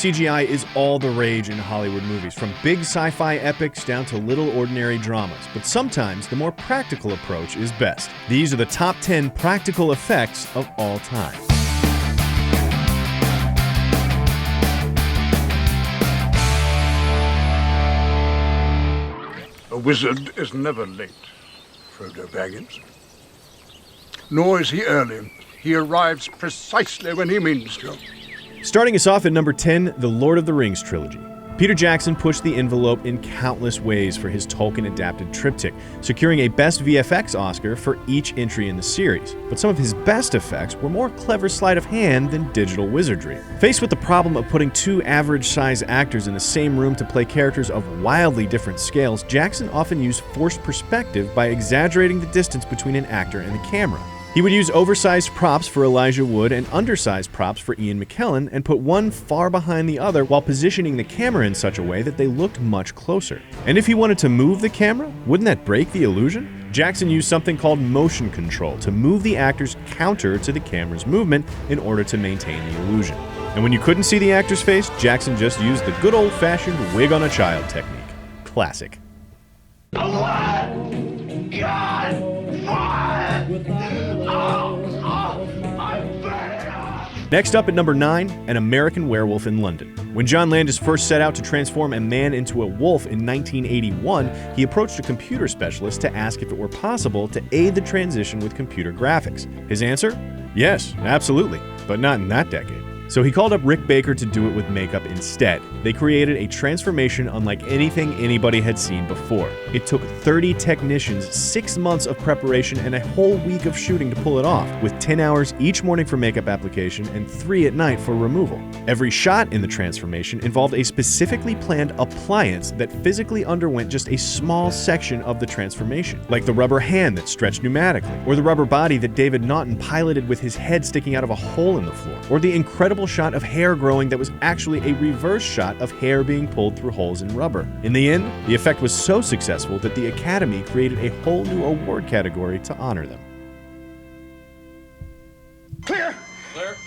CGI is all the rage in Hollywood movies, from big sci-fi epics down to little ordinary dramas. But sometimes the more practical approach is best. These are the top 10 practical effects of all time. A wizard is never late, Frodo Baggins. Nor is he early. He arrives precisely when he means to. Starting us off at number 10, the Lord of the Rings trilogy. Peter Jackson pushed the envelope in countless ways for his Tolkien-adapted triptych, securing a Best VFX Oscar for each entry in the series. But some of his best effects were more clever sleight of hand than digital wizardry. Faced with the problem of putting two average-size actors in the same room to play characters of wildly different scales, Jackson often used forced perspective by exaggerating the distance between an actor and the camera. He would use oversized props for Elijah Wood and undersized props for Ian McKellen and put one far behind the other while positioning the camera in such a way that they looked much closer. And if he wanted to move the camera, wouldn't that break the illusion? Jackson used something called motion control to move the actors counter to the camera's movement in order to maintain the illusion. And when you couldn't see the actor's face, Jackson just used the good old-fashioned wig on a child technique. Classic. Next up at number 9, An American Werewolf in London. When John Landis first set out to transform a man into a wolf in 1981, he approached a computer specialist to ask if it were possible to aid the transition with computer graphics. His answer? Yes, absolutely, but not in that decade. So he called up Rick Baker to do it with makeup instead. They created a transformation unlike anything anybody had seen before. It took 30 technicians, 6 months of preparation, and a whole week of shooting to pull it off, with 10 hours each morning for makeup application and 3 at night for removal. Every shot in the transformation involved a specifically planned appliance that physically underwent just a small section of the transformation, like the rubber hand that stretched pneumatically, or the rubber body that David Naughton piloted with his head sticking out of a hole in the floor, or the incredible shot of hair growing that was actually a reverse shot of hair being pulled through holes in rubber. In the end, the effect was so successful that the Academy created a whole new award category to honor them. Clear! Clear.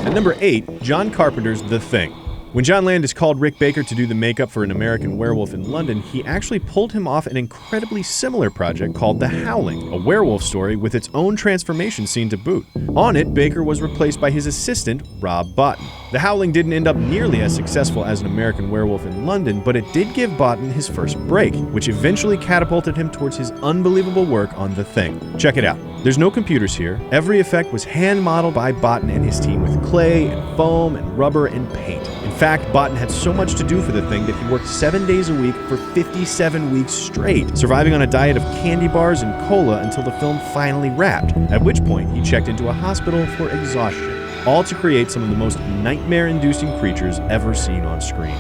At number 8, John Carpenter's The Thing. When John Landis called Rick Baker to do the makeup for An American Werewolf in London, he actually pulled him off an incredibly similar project called The Howling, a werewolf story with its own transformation scene to boot. On it, Baker was replaced by his assistant, Rob Bottin. The Howling didn't end up nearly as successful as An American Werewolf in London, but it did give Bottin his first break, which eventually catapulted him towards his unbelievable work on The Thing. Check it out. There's no computers here. Every effect was hand-modeled by Bottin and his team with clay and foam and rubber and paint. In fact, Bottin had so much to do for The Thing that he worked 7 days a week for 57 weeks straight, surviving on a diet of candy bars and cola until the film finally wrapped, at which point he checked into a hospital for exhaustion, all to create some of the most nightmare-inducing creatures ever seen on screen.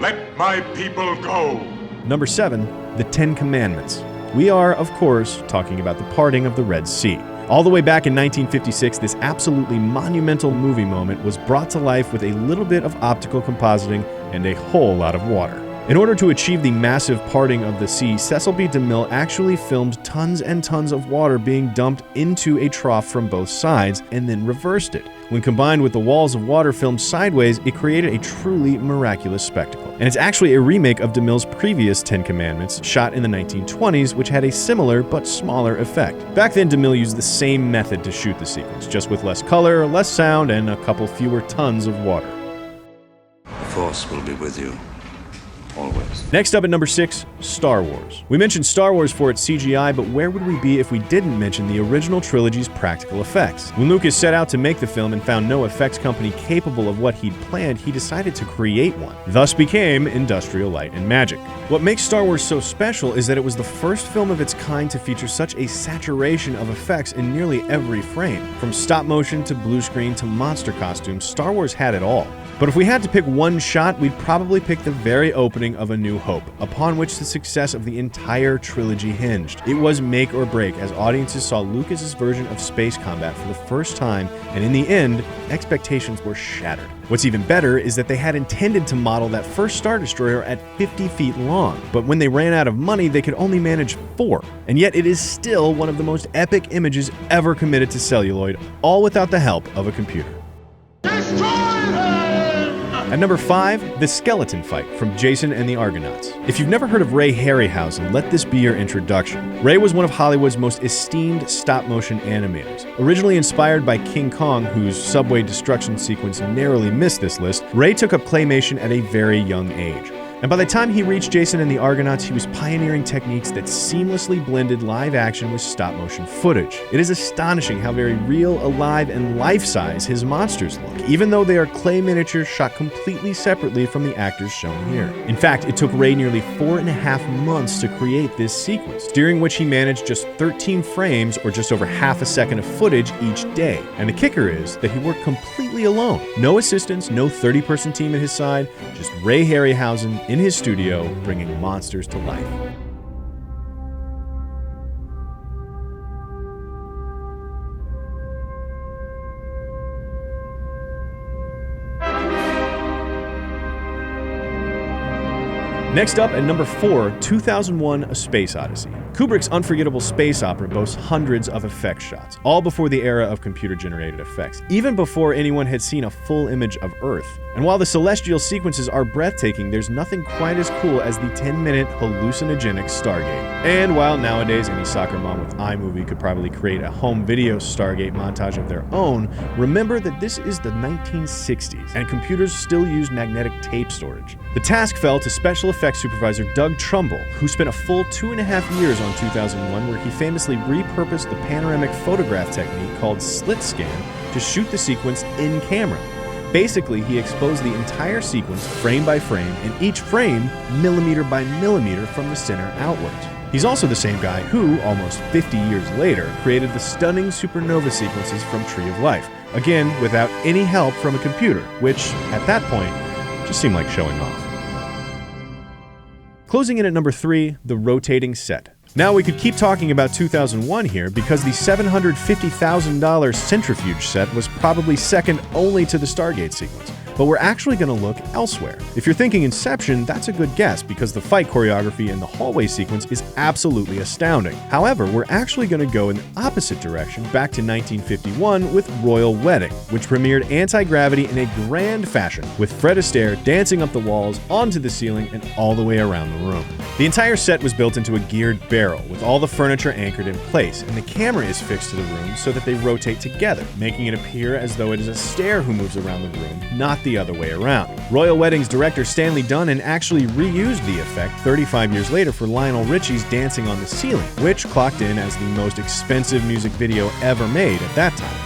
Let my people go! Number 7, The Ten Commandments. We are, of course, talking about the parting of the Red Sea. All the way back in 1956, this absolutely monumental movie moment was brought to life with a little bit of optical compositing and a whole lot of water. In order to achieve the massive parting of the sea, Cecil B. DeMille actually filmed tons and tons of water being dumped into a trough from both sides and then reversed it. When combined with the walls of water filmed sideways, it created a truly miraculous spectacle. And it's actually a remake of DeMille's previous 10 Commandments, shot in the 1920s, which had a similar but smaller effect. Back then, DeMille used the same method to shoot the sequence, just with less color, less sound, and a couple fewer tons of water. The Force will be with you. Always. Next up at number 6, Star Wars. We mentioned Star Wars for its CGI, but where would we be if we didn't mention the original trilogy's practical effects? When Lucas set out to make the film and found no effects company capable of what he'd planned, he decided to create one. Thus became Industrial Light and Magic. What makes Star Wars so special is that it was the first film of its kind to feature such a saturation of effects in nearly every frame. From stop motion to blue screen to monster costumes, Star Wars had it all. But if we had to pick one shot, we'd probably pick the very opening opening of A New Hope, upon which the success of the entire trilogy hinged. It was make or break, as audiences saw Lucas's version of space combat for the first time, and in the end, expectations were shattered. What's even better is that they had intended to model that first Star Destroyer at 50 feet long, but when they ran out of money, they could only manage 4. And yet it is still one of the most epic images ever committed to celluloid, all without the help of a computer. At number 5, the skeleton fight from Jason and the Argonauts. If you've never heard of Ray Harryhausen, let this be your introduction. Ray was one of Hollywood's most esteemed stop-motion animators. Originally inspired by King Kong, whose subway destruction sequence narrowly missed this list, Ray took up claymation at a very young age. And by the time he reached Jason and the Argonauts, he was pioneering techniques that seamlessly blended live action with stop-motion footage. It is astonishing how very real, alive, and life-size his monsters look, even though they are clay miniatures shot completely separately from the actors shown here. In fact, it took Ray nearly 4.5 months to create this sequence, during which he managed just 13 frames, or just over half a second of footage each day. And the kicker is that he worked completely alone. No assistants, no 30-person team at his side, just Ray Harryhausen in his studio, bringing monsters to life. Next up, at number 4, 2001: A Space Odyssey. Kubrick's unforgettable space opera boasts hundreds of effect shots, all before the era of computer-generated effects, even before anyone had seen a full image of Earth. And while the celestial sequences are breathtaking, there's nothing quite as cool as the 10-minute hallucinogenic Stargate. And while nowadays any soccer mom with iMovie could probably create a home video Stargate montage of their own, remember that this is the 1960s, and computers still used magnetic tape storage. The task fell to special effects supervisor Doug Trumbull, who spent a full 2.5 years on 2001, where he famously repurposed the panoramic photograph technique called slit scan to shoot the sequence in camera. Basically, he exposed the entire sequence frame by frame, and each frame millimeter by millimeter from the center outwards. He's also the same guy who, almost 50 years later, created the stunning supernova sequences from Tree of Life, again without any help from a computer, which, at that point, just seemed like showing off. Closing in at number 3, the rotating set. Now, we could keep talking about 2001 here, because the $750,000 centrifuge set was probably second only to the Stargate sequence. But we're actually going to look elsewhere. If you're thinking Inception, that's a good guess, because the fight choreography in the hallway sequence is absolutely astounding. However, we're actually going to go in the opposite direction, back to 1951 with Royal Wedding, which premiered anti-gravity in a grand fashion, with Fred Astaire dancing up the walls, onto the ceiling, and all the way around the room. The entire set was built into a geared barrel, with all the furniture anchored in place, and the camera is fixed to the room so that they rotate together, making it appear as though it is Astaire who moves around the room, not the other way around. Royal Wedding's director Stanley Donen actually reused the effect 35 years later for Lionel Richie's Dancing on the Ceiling, which clocked in as the most expensive music video ever made at that time.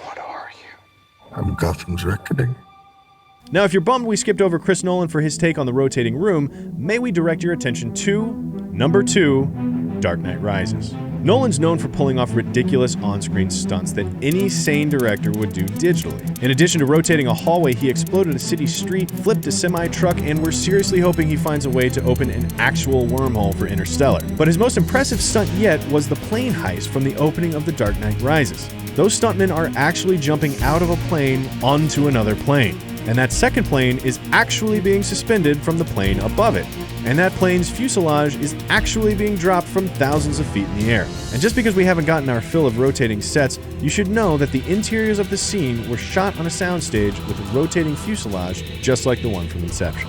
What are you? I'm Gotham's Reckoning. Now, if you're bummed we skipped over Chris Nolan for his take on the rotating room, may we direct your attention to number 2, Dark Knight Rises. Nolan's known for pulling off ridiculous on-screen stunts that any sane director would do digitally. In addition to rotating a hallway, he exploded a city street, flipped a semi-truck, and we're seriously hoping he finds a way to open an actual wormhole for Interstellar. But his most impressive stunt yet was the plane heist from the opening of The Dark Knight Rises. Those stuntmen are actually jumping out of a plane onto another plane. And that second plane is actually being suspended from the plane above it. And that plane's fuselage is actually being dropped from thousands of feet in the air. And just because we haven't gotten our fill of rotating sets, you should know that the interiors of the scene were shot on a soundstage with a rotating fuselage just like the one from Inception.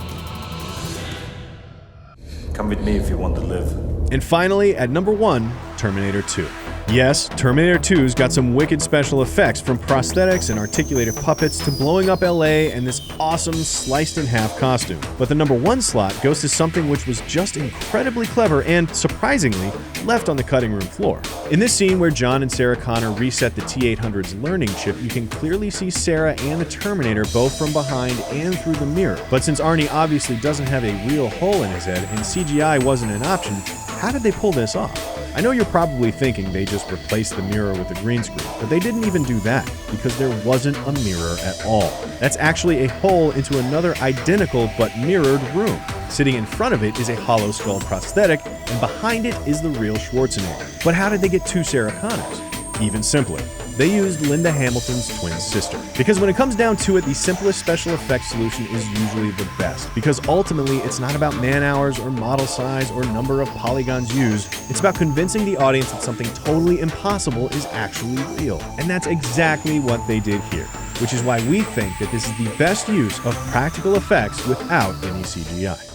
Come with me if you want to live. And finally, at number 1, Terminator 2. Yes, Terminator 2's got some wicked special effects, from prosthetics and articulated puppets to blowing up LA and this awesome sliced-in-half costume. But the number 1 slot goes to something which was just incredibly clever and, surprisingly, left on the cutting room floor. In this scene where John and Sarah Connor reset the T-800's learning chip, you can clearly see Sarah and the Terminator both from behind and through the mirror. But since Arnie obviously doesn't have a real hole in his head and CGI wasn't an option, how did they pull this off? I know you're probably thinking they just replaced the mirror with a green screen, but they didn't even do that, because there wasn't a mirror at all. That's actually a hole into another identical but mirrored room. Sitting in front of it is a hollow skull prosthetic, and behind it is the real Schwarzenegger. But how did they get two Sarah Connors? Even simpler. They used Linda Hamilton's twin sister. Because when it comes down to it, the simplest special effects solution is usually the best. Because ultimately, it's not about man-hours or model size or number of polygons used. It's about convincing the audience that something totally impossible is actually real. And that's exactly what they did here. Which is why we think that this is the best use of practical effects without any CGI.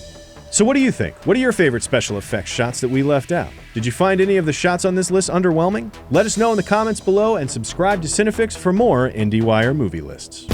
So what do you think? What are your favorite special effects shots that we left out? Did you find any of the shots on this list underwhelming? Let us know in the comments below and subscribe to CineFix for more IndieWire movie lists.